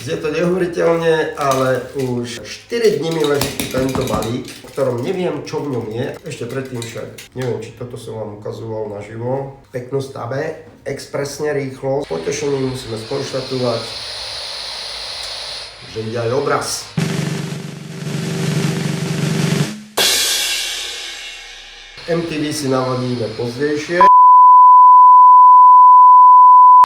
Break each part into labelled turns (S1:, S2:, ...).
S1: Je to neuveriteľne, ale už 4 dní mi leží tento balík, v ktorom neviem, čo v ňom je. Ešte predtým však, neviem, či toto som vám ukazoval naživo. Peknú stave, expresne, rýchlo. S potešením musíme skonštatovať, že ide aj obraz. MTV si naladíme pozdejšie.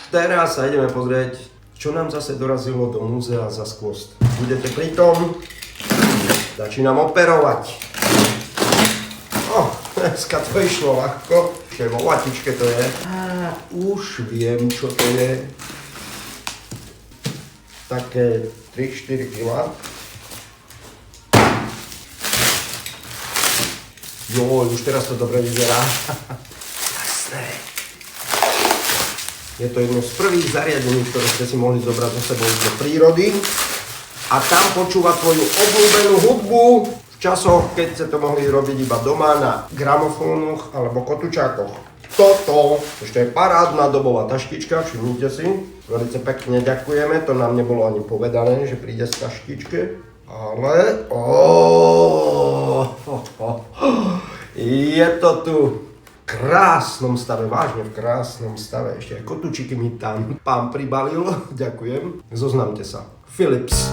S1: Teraz sa ideme pozrieť, čo nám zase dorazilo do múzea za skvost. Budete pri tom, začínam operovať. Dneska to išlo ľahko, ešte vo vatičke to je. A už viem, čo to je. Také 3-4 kg. Joj, už teraz to dobre vyzerá. Jasné. Je to jedno z prvých zariadení, ktoré ste si mohli zobrať so sebou do prírody a tam počúvať svoju obľúbenú hudbu v časoch, keď ste to mohli robiť iba doma na gramofónoch alebo kotúčákoch. Toto ešte je parádna dobová taštička, všimnite si. Veľmi pekne ďakujeme, to nám nebolo ani povedané, že príde z taštičke. Ale je to tu v krásnom stave, vážne v krásnom stave. Ešte aj kotúčiky mi tam pán pribalil, ďakujem. Zoznamte sa. Philips.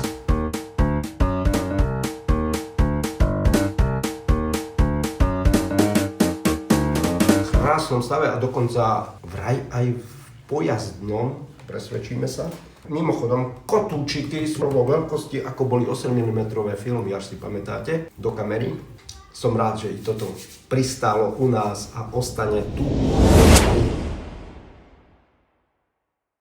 S1: V krásnom stave a dokonca vraj aj v pojazdnom, presvedčíme sa. Mimochodom, kotúčiky sú vo veľkosti, ako boli 8 mm filmy, až si pamätáte, do kamery. Som rád, že i toto pristálo u nás a ostane tu.